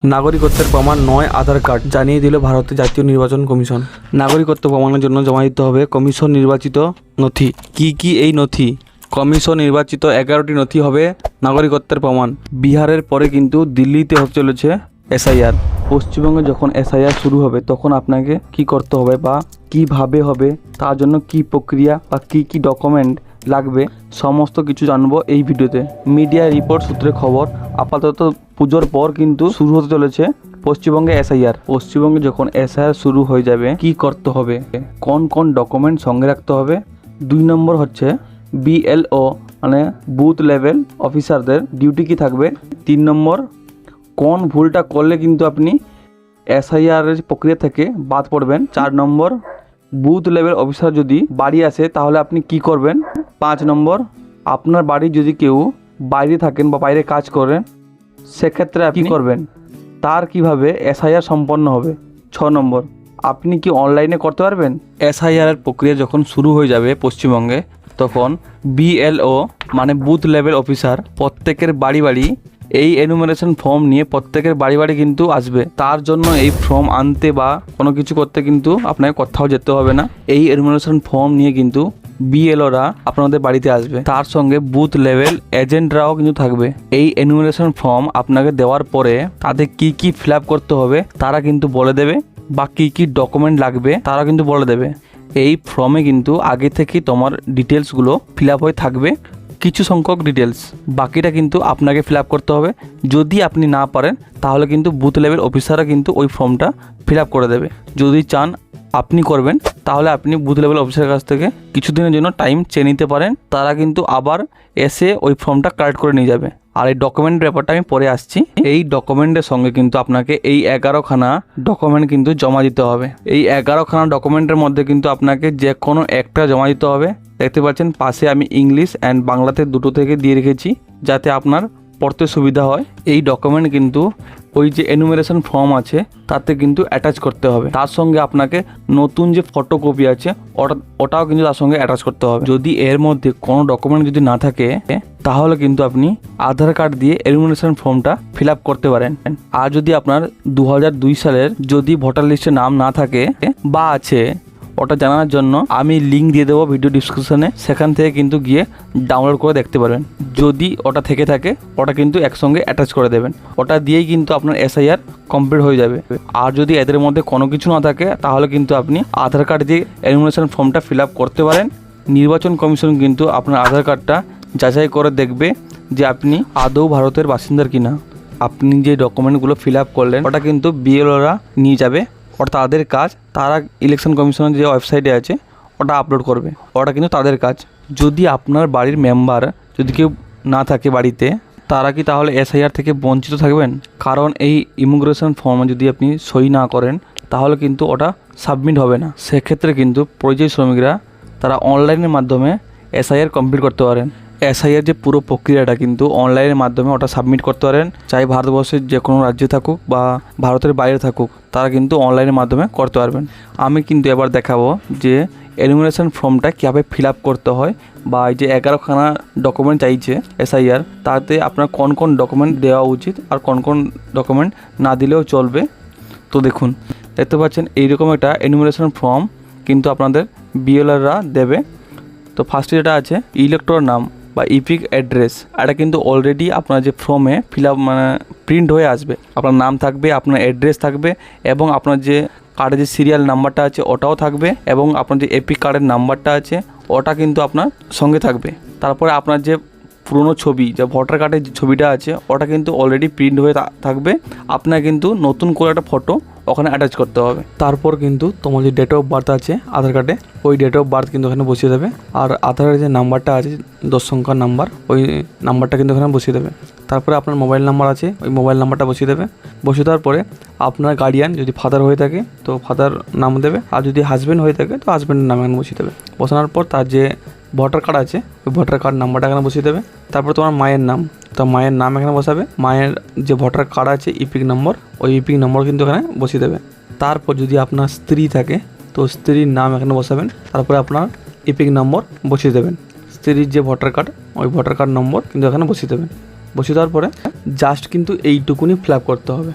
নাগরিকত্বের প্রমাণ নয় আধার কার্ড জানিয়ে দিল ভারতের জাতীয় নির্বাচন কমিশন। নাগরিকত্ব প্রমাণের জন্য জমা দিতে হবে কমিশন নির্বাচিত নথি। কি এই নথি? কমিশন নির্বাচিত 11টি নথি হবে নাগরিকত্বের প্রমাণ। বিহারের পরে কিন্তু দিল্লিতে হতে চলেছে এসআইআর। পশ্চিমবঙ্গে যখন এসআইআর শুরু হবে তখন আপনাকে কি করতে হবে বা কিভাবে হবে, তার জন্য কি প্রক্রিয়া বা কি ডকুমেন্ট লাগবে, সমস্ত কিছু জানবো এই ভিডিওতে। মিডিয়া রিপোর্ট সূত্রে খবর, আপাতত পুজোর পর কিন্তু শুরু হতে চলেছে পশ্চিমবঙ্গে এসআইআর। পশ্চিমবঙ্গে যখন এসআইআর শুরু হয়ে যাবে কি করতে হবে, কোন ডকুমেন্ট সঙ্গে রাখতে হবে। 2 নম্বর হচ্ছে বিএলও মানে বুথ লেভেল অফিসারদের ডিউটি কি থাকবে। 3 নম্বর কোন ভুলটা করলে কিন্তু আপনি এসআইআর প্রক্রিয়া থেকে বাদ পড়বেন। 4 নম্বর বুথ লেভেল অফিসার যদি বাড়ি আসে তাহলে আপনি কি করবেন। 5 নম্বর আপনার বাড়ি যদি কেউ বাইরে থাকেন বা বাইরে কাজ করেন সেক্ষেত্রে আপনি করবেন, তার কিভাবে এসআইআর সম্পন্ন হবে। 6 নম্বর আপনি কি অনলাইনে করতে পারবেন। এসআইআর প্রক্রিয়া যখন শুরু হয়ে যাবে পশ্চিমবঙ্গে তখন বিএলও মানে বুথ লেভেল অফিসার প্রত্যেকের বাড়ি এই এনুমারেশন ফর্ম নিয়ে প্রত্যেকের বাড়ি কিন্তু আসবে। তার জন্য এই ফর্ম আনতে বা কোনো কিছু করতে কিন্তু আপনাকে কোথাও যেতে হবে না। এই এনুমারেশন ফর্ম নিয়ে কিন্তু বিএলওরা আপনাদের বাড়িতে আসবে, তার সঙ্গে বুথ লেভেল এজেন্টরাও কিন্তু থাকবে। এই এনুমারেশন ফর্ম আপনাকে দেওয়ার পরে তাদের কি ফিল আপ করতে হবে তারা কিন্তু বলে দেবে, বা কি ডকুমেন্ট লাগবে তারা কিন্তু বলে দেবে। এই ফর্মে কিন্তু আগে থেকে তোমার ডিটেলসগুলো ফিল আপ হয়ে থাকবে, কিছু সংখ্যক ডিটেলস, বাকিটা কিন্তু আপনাকে ফিল আপ করতে হবে। যদি আপনি না পারেন তাহলে কিন্তু বুথ লেভেল অফিসাররা কিন্তু ওই ফর্মটা ফিল আপ করে দেবে। যদি চান আপনি করবেন তাহলে আপনি বুথ লেভেল অফিসারের কাছ থেকে কিছুদিনের জন্য টাইম চেয়ে নিতে পারেন, তারা কিন্তু আবার এসে ওই ফর্মটা কালেক্ট করে নিয়ে যাবে। আর এই ডকুমেন্টের ব্যাপারটা আমি পরে আসছি। এই ডকুমেন্টের সঙ্গে কিন্তু আপনাকে এই 11খানা ডকুমেন্ট কিন্তু জমা দিতে হবে। এই 11খানা ডকুমেন্টের মধ্যে কিন্তু আপনাকে যে কোনো একটা জমা দিতে হবে। দেখতে পাচ্ছেন পাশে আমি ইংলিশ অ্যান্ড বাংলাতে দুটো থেকে দিয়ে রেখেছি যাতে আপনার পড়তে সুবিধা হয়। এই ডকুমেন্ট কিন্তু ওই যে এনুমারেশন ফর্ম আছে তাতে কিন্তু অ্যাটাচ করতে হবে। তার সঙ্গে আপনাকে নতুন যে ফটোকপি আছে ওটাও কিন্তু তার সঙ্গে অ্যাটাচ করতে হবে। যদি এর মধ্যে কোনো ডকুমেন্ট যদি না থাকে তাহলে কিন্তু আপনি আধার কার্ড দিয়ে এনুমারেশন ফর্মটা ফিল আপ করতে পারেন। আর যদি আপনার 2002 সালের যদি ভোটার লিস্টে নাম না থাকে বা আছে, ওটা জানার জন্য আমি লিঙ্ক দিয়ে দেবো ভিডিও ডিসক্রিপশনে, সেখান থেকে কিন্তু গিয়ে ডাউনলোড করে দেখতে পারবেন। যদি ওটা থেকে থাকে ওটা কিন্তু একসঙ্গে অ্যাটাচ করে দেবেন, ওটা দিয়েই কিন্তু আপনার এসআইআর কমপ্লিট হয়ে যাবে। আর যদি এদের মধ্যে কোনো কিছু না থাকে তাহলে কিন্তু আপনি আধার কার্ড দিয়ে এনুমারেশন ফর্মটা ফিল আপ করতে পারেন। নির্বাচন কমিশন কিন্তু আপনার আধার কার্ডটা যাচাই করে দেখবে যে আপনি আদৌ ভারতের বাসিন্দার কিনা। আপনি যে ডকুমেন্টগুলো ফিল আপ করলেন ওটা কিন্তু বিএলওরা নিয়ে যাবে, ওটা তাদের কাজ। তারা ইলেকশন কমিশনের যে ওয়েবসাইটে আছে ওটা আপলোড করবে, ওটা কিন্তু তাদের কাজ। যদি আপনার বাড়ির মেম্বার যদি কেউ না থাকে বাড়িতে, তারা কি তাহলে এসআইআর থেকে বঞ্চিত থাকবেন? কারণ এই ইমিগ্রেশন ফর্মে যদি আপনি সই না করেন তাহলে কিন্তু ওটা সাবমিট হবে না। সেক্ষেত্রে কিন্তু পরিযায়ী শ্রমিকরা তারা অনলাইনের মাধ্যমে এসআইআর কমপ্লিট করতে পারেন। এসআইআর যে পুরো প্রক্রিয়াটা কিন্তু অনলাইনের মাধ্যমে ওটা সাবমিট করতে পারেন, চাই ভারতবর্ষের যে কোনো রাজ্যে থাকুক বা ভারতের বাইরে থাকুক, তারা কিন্তু অনলাইনের মাধ্যমে করতে পারবেন। আমি কিন্তু এবার দেখাবো যে এনুমারেশন ফর্মটা কীভাবে ফিল আপ করতে হয়, বা এই যে 11খানা ডকুমেন্ট চাইছে এসআইআর, তাতে আপনার কোন ডকুমেন্ট দেওয়া উচিত আর কোন ডকুমেন্ট না দিলেও চলবে। তো দেখুন, দেখতে পাচ্ছেন এইরকম একটা এনুমারেশন ফর্ম কিন্তু আপনাদের বিএলআররা দেবে। তো ফার্স্টে যেটা আছে ইলেক্টর নাম বা ইপিক অ্যাড্রেস, এটা কিন্তু অলরেডি আপনার যে ফর্মে ফিল আপ মানে প্রিন্ট হয়ে আসবে। আপনার নাম থাকবে, আপনার অ্যাড্রেস থাকবে, এবং আপনার যে কার্ডের যে সিরিয়াল নাম্বারটা আছে ওটাও থাকবে, এবং আপনার যে এপিক কার্ডের নাম্বারটা আছে ওটা কিন্তু আপনার সঙ্গে থাকবে। তারপরে আপনার যে পুরনো ছবি, যে ভোটার কার্ডের যে ছবিটা আছে ওটা কিন্তু অলরেডি প্রিন্ট হয়ে থাকবে। আপনার কিন্তু নতুন করে একটা ফটো ওখানে অ্যাটাচ করতে হবে। তারপর কিন্তু তোমার যে ডেট অফ বার্থ আছে আধার কার্ডে, ওই ডেট অফ বার্থ কিন্তু ওখানে বসিয়ে দেবে। আর আধারের যে নাম্বারটা আছে 10 সংখ্যার নাম্বার, ওই নাম্বারটা কিন্তু ওখানে বসিয়ে দেবে। তারপরে আপনার মোবাইল নাম্বার আছে, ওই মোবাইল নাম্বারটা বসিয়ে দেবে। বসিয়ে দেওয়ার পরে আপনার গার্ডিয়ান যদি ফাদার হয়ে থাকে তো ফাদার নাম দেবে, আর যদি হাজব্যান্ড হয়ে থাকে তো হাজব্যান্ডের নাম এখানে বসিয়ে দেবে। বসানোর পর তার যে ভোটার কার্ড আছে ওই ভোটার কার্ড নাম্বারটা এখানে বসিয়ে দেবে। তারপর তোমার মায়ের নাম, তো মায়ের নাম এখানে বসাবে। মায়ের যে ভোটার কার্ড আছে ইপিক নম্বর, ওই ইপিক নম্বর কিন্তু এখানে বসিয়ে দেবে। তারপর যদি আপনার স্ত্রী থাকে তো স্ত্রীর নাম এখানে বসাবেন। তারপরে আপনার ইপিক নম্বর বসিয়ে দেবেন। স্ত্রীর যে ভোটার কার্ড ওই ভোটার কার্ড নম্বর কিন্তু এখানে বসিয়ে দেবেন। বসিয়ে দেওয়ার পরে জাস্ট কিন্তু এইটুকুনি ফিল আপ করতে হবে।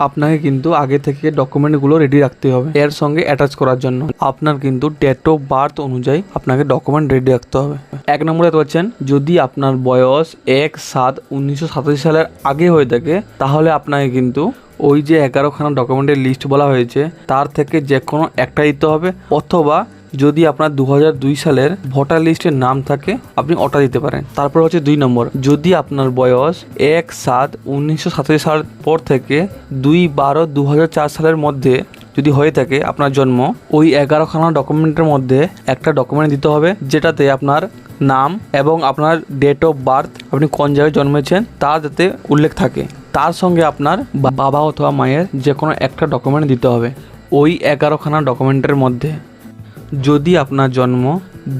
আপনাকে কিন্তু আগে থেকে ডকুমেন্টগুলো রেডি রাখতে হবে এর সঙ্গে অ্যাটাচ করার জন্য। আপনার কিন্তু ডেট অফ বার্থ অনুযায়ী আপনাকে ডকুমেন্ট রেডি রাখতে হবে। 1 নম্বরে পাচ্ছেন, যদি আপনার বয়স 1/7/1987 সালের আগে হয়ে থাকে তাহলে আপনাকে কিন্তু ওই যে 11খানা ডকুমেন্টের লিস্ট বলা হয়েছে তার থেকে যে কোনো একটা দিতে হবে, অথবা যদি আপনার 2002 সালের ভোটার লিস্টের নাম থাকে আপনি ওটা দিতে পারেন। তারপর হচ্ছে 2 নম্বর, যদি আপনার বয়স 1/7/1987 সাল পর থেকে 2/12/2004 সালের মধ্যে যদি হয়ে থাকে আপনার জন্ম, ওই 11খানা ডকুমেন্টের মধ্যে একটা ডকুমেন্ট দিতে হবে যেটাতে আপনার নাম এবং আপনার ডেট অফ বার্থ, আপনি কোন জায়গায় জন্মেছেন তা যাতে উল্লেখ থাকে। তার সঙ্গে আপনার বাবা অথবা মায়ের যে কোনো একটা ডকুমেন্ট দিতে হবে ওই 11খানা ডকুমেন্টের মধ্যে। যদি আপনার জন্ম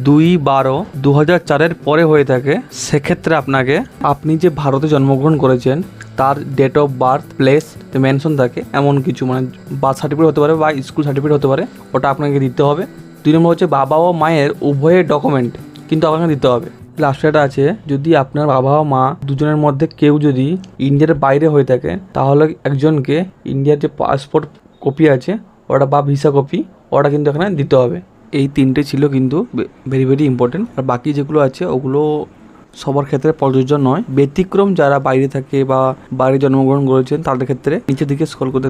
2/12/2004 পরে হয়ে থাকে সেক্ষেত্রে আপনাকে আপনি যে ভারতে জন্মগ্রহণ করেছেন তার date of birth place mention থাকে এমন কিছু, মানে বার্থ সার্টিফিকেট হতে পারে বা স্কুল সার্টিফিকেট হতে পারে, ওটা আপনাকে দিতে হবে। 2 নম্বর হচ্ছে বাবা ও মায়ের উভয়ের ডকুমেন্ট কিন্তু আপনাকে দিতে হবে। লাস্টেটা আছে, যদি আপনার বাবা ও মা দুজনের মধ্যে কেউ যদি ইন্ডিয়ার বাইরে হয়ে থাকে তাহলে একজনকে ইন্ডিয়ার যে পাসপোর্ট কপি আছে ওটা বা ভিসা কপি ওটা কিন্তু এখানে দিতে হবে। এই 3টে ছিল কিন্তু ভেরি ভেরি ইম্পর্টেন্ট। আর বাকি যেগুলো আছে ওগুলো সবার ক্ষেত্রে প্রযোজ্য নয়, ব্যতিক্রম যারা বাইরে থাকে বা বাইরে জন্মগ্রহণ করেছেন তাদের ক্ষেত্রে। নিচের দিকে স্ক্রল করে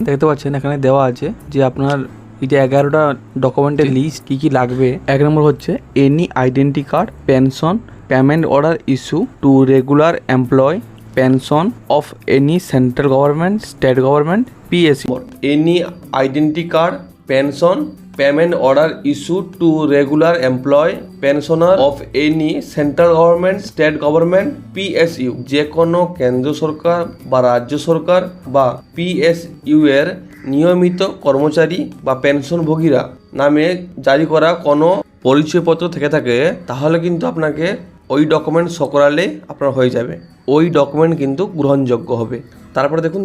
দেখতে পাচ্ছেন এখানে দেওয়া আছে যে আপনার এই যে 11টা ডকুমেন্টের লিস্ট কী লাগবে। 1 নম্বর হচ্ছে any identity card, pension, payment order issue to regular employee, pension of any central government, state government, PSU। Any identity card, pension, payment order issue to regular employee, pensioner of any central government, state government, PSU। যে কোনো কেন্দ্র সরকার বা রাজ্য সরকার বা PSU এর নিয়মিত কর্মচারী বা পেনশনভোগীরা নামে জারি করা কোনো পরিচয়পত্র থেকে থাকে তাহলে কিন্তু আপনাকে ওই ডকুমেন্ট শো করালে আপনার হয়ে যাবে, ওই ডকুমেন্ট কিন্তু গ্রহণযোগ্য হবে। তারপরে দেখুন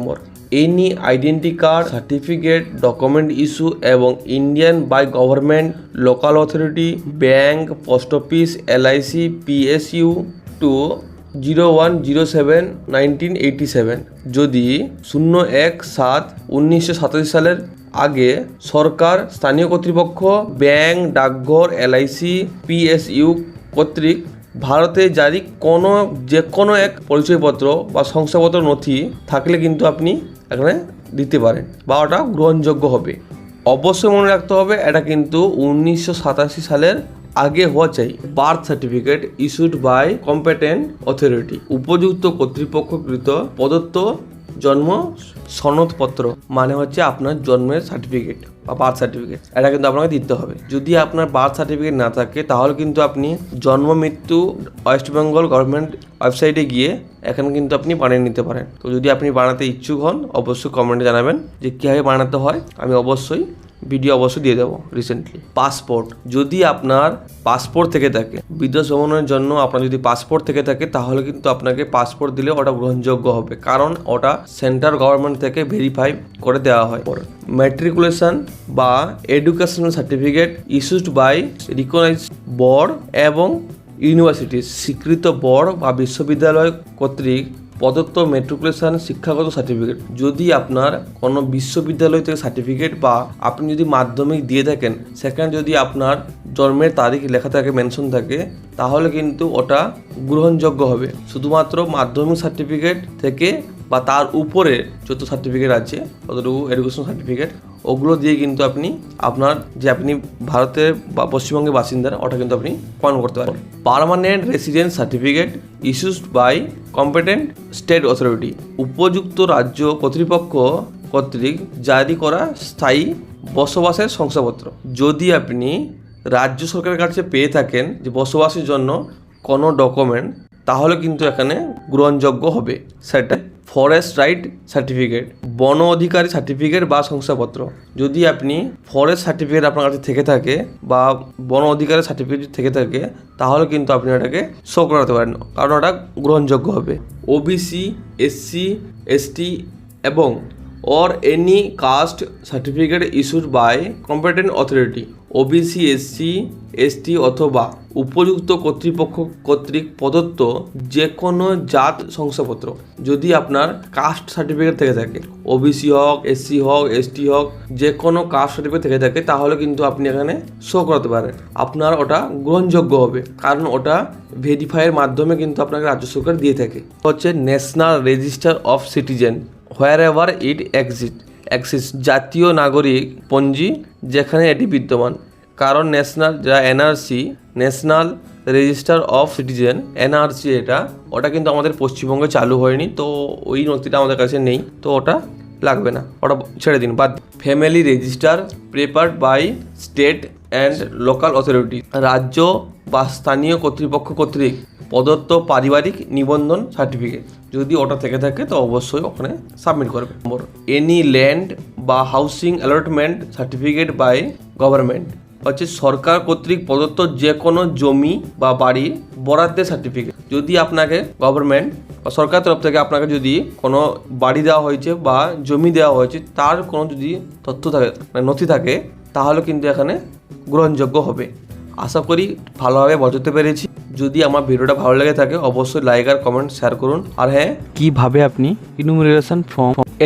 any identity card, certificate, document issue এবং Indian by government, local authority, bank, post office, LIC, PSU to 01/07/1987 যদি 01/7/1987 সালের আগে সরকার, স্থানীয় কর্তৃপক্ষ, ব্যাংক, ডাকঘর, LIC, PSU কর্তৃক ভারতে জারি যে কোনো এক পরিচয়পত্র বা শংসাপত্র নথি থাকলে কিন্তু আপনি এখানে দিতে পারেন বা ওটা গ্রহণযোগ্য হবে। অবশ্যই মনে রাখতে হবে এটা কিন্তু 1987 সালের আগে হওয়া চাই। Birth certificate issued by competent authority, উপযুক্ত কর্তৃপক্ষকৃত প্রদত্ত জন্ম সনদপত্র, মানে হচ্ছে আপনার জন্মের সার্টিফিকেট বা বার্থ সার্টিফিকেট, এটা কিন্তু আপনাকে দিতে হবে। যদি আপনার বার্থ সার্টিফিকেট না থাকে তাহলে কিন্তু আপনি জন্ম মৃত্যু ওয়েস্ট বেঙ্গল গভর্নমেন্ট ওয়েবসাইটে গিয়ে এখানে কিন্তু আপনি বানিয়ে নিতে পারেন। তো যদি আপনি বানাতে ইচ্ছুক হন অবশ্যই কমেন্টে জানাবেন যে কীভাবে বানাতে হয়, আমি অবশ্যই ভিডিও অবশ্যই দিয়ে দেবো রিসেন্টলি। পাসপোর্ট, যদি আপনার পাসপোর্ট থেকে থাকে বিদেশ ভ্রমণের জন্য, আপনার যদি পাসপোর্ট থেকে থাকে তাহলে কিন্তু আপনাকে পাসপোর্ট দিলে ওটা গ্রহণযোগ্য হবে, কারণ ওটা সেন্ট্রাল গভর্নমেন্ট থেকে ভেরিফাই করে দেওয়া হয়। ম্যাট্রিকুলেশন বা educational certificate issued by recognised board এবং ইউনিভার্সিটি, স্বীকৃত বোর্ড বা বিশ্ববিদ্যালয় কর্তৃক প্রদত্ত ম্যাট্রিকুলেশন শিক্ষাগত সার্টিফিকেট। যদি আপনার কোনো বিশ্ববিদ্যালয় থেকে সার্টিফিকেট বা আপনি যদি মাধ্যমিক দিয়ে থাকেন সেখানে যদি আপনার জন্মের তারিখ লেখা থাকে, মেনশন থাকে, তাহলে কিন্তু ওটা গ্রহণযোগ্য হবে। শুধুমাত্র মাধ্যমিক সার্টিফিকেট থেকে বা তার উপরে যত সার্টিফিকেট আছে ততটুকু এডুকেশন সার্টিফিকেট ওগুলো দিয়ে কিন্তু আপনি আপনার যে আপনি ভারতের বা পশ্চিমবঙ্গের বাসিন্দার ওটা কিন্তু আপনি প্রমাণ করতে পারেন। Permanent residence certificate issued by competent state authority, উপযুক্ত রাজ্য কর্তৃপক্ষ কর্তৃক জারি করা স্থায়ী বসবাসের শংসাপত্র। যদি আপনি রাজ্য সরকারের কাছে পেয়ে থাকেন যে বসবাসের জন্য কোনো ডকুমেন্ট তাহলে কিন্তু এখানে গ্রহণযোগ্য হবে। সেটা ফরেস্ট রাইট সার্টিফিকেট, বন অধিকারী সার্টিফিকেট বা শংসাপত্র। যদি আপনি ফরেস্ট সার্টিফিকেট আপনার কাছে থেকে থাকে বা বন অধিকারী সার্টিফিকেট থেকে থাকে তাহলে কিন্তু আপনি এটাকে শো করাতে পারেন, কারণ ওটা গ্রহণযোগ্য হবে। OBC, SC, ST এবং or any caste certificate issued by competent authority, OBC SC ST অথবা উপযুক্ত কর্তৃপক্ষ কর্তৃক প্রদত্ত যে কোনো জাত শংসাপত্র যদি আপনার কাস্ট সার্টিফিকেট থেকে থাকে, ওবিসি হোক, এসসি হোক, এসটি হোক, যে কোনো কাস্ট সার্টিফিকেট থেকে থাকে, তাহলে কিন্তু আপনি এখানে শো করাতে পারেন। আপনার ওটা গ্রহণযোগ্য হবে, কারণ ওটা ভেরিফাইয়ের মাধ্যমে কিন্তু আপনাকে রাজ্য সরকার দিয়ে থাকে। হচ্ছে national register of citizen where ever it exist, জাতীয় নাগরিক পঞ্জি যেখানে এটি বিদ্যমান। কারণ ন্যাশনাল যা NRC, national register of citizen, NRC ওটা কিন্তু আমাদের পশ্চিমবঙ্গে চালু হয়নি, তো ওই নথিটা আমাদের কাছে নেই, তো ওটা লাগবে না, ওটা ছেড়ে দিন, বাদ। Family register prepared by state and local authority, রাজ্য বা স্থানীয় কর্তৃপক্ষ কর্তৃক প্রদত্ত পারিবারিক নিবন্ধন সার্টিফিকেট যদি ওটা থেকে থাকে তো অবশ্যই ওখানে সাবমিট করবে। নম্বর, এনি ল্যান্ড বা housing allotment certificate by government, হচ্ছে সরকার কর্তৃক প্রদত্ত যে কোনো জমি বা বাড়ির বরাদ্দের সার্টিফিকেট। যদি আপনাকে গভর্নমেন্ট বা সরকার তরফ থেকে আপনাকে যদি কোনো বাড়ি দেওয়া হয়েছে বা জমি দেওয়া হয়েছে, তার কোনো যদি তথ্য থাকে, মানে নথি থাকে, তাহলে কিন্তু এখানে গ্রহণযোগ্য হবে। আশা করি ভালোভাবে বোঝাতে পেরেছি। যদি আমার ভিডিওটা ভালো লেগে থাকে অবশ্যই লাইক আর কমেন্ট শেয়ার করুন। আর হ্যাঁ, কিভাবে আপনি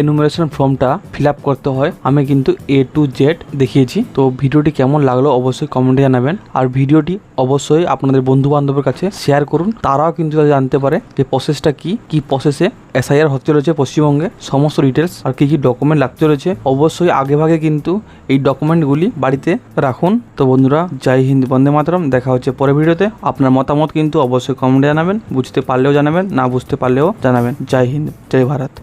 এনুমারেশন ফর্মটা ফিল আপ করতে হয় আমি কিন্তু A to Z দেখিয়েছি। তো ভিডিওটি কেমন লাগলো অবশ্যই কমেন্টে জানাবেন, আর ভিডিওটি অবশ্যই আপনাদের বন্ধু বান্ধবের কাছে শেয়ার করুন, তারাও কিন্তু জানতে পারে যে প্রসেসটা কি প্রসেসে SIR হতে চলেছে পশ্চিমবঙ্গে, সমস্ত ডিটেলস আর কি ডকুমেন্ট লাগতে চলেছে। অবশ্যই আগেভাগে কিন্তু এই ডকুমেন্টগুলি বাড়িতে রাখুন। তো বন্ধুরা, জয় হিন্দ, বন্দে মাতরম। দেখা হচ্ছে পরের ভিডিওতে। আপনার মতামত কিন্তু অবশ্যই কমেন্টে জানাবেন, বুঝতে পারলেও জানাবেন, না বুঝতে পারলেও জানাবেন। জয় হিন্দ, জয় ভারত।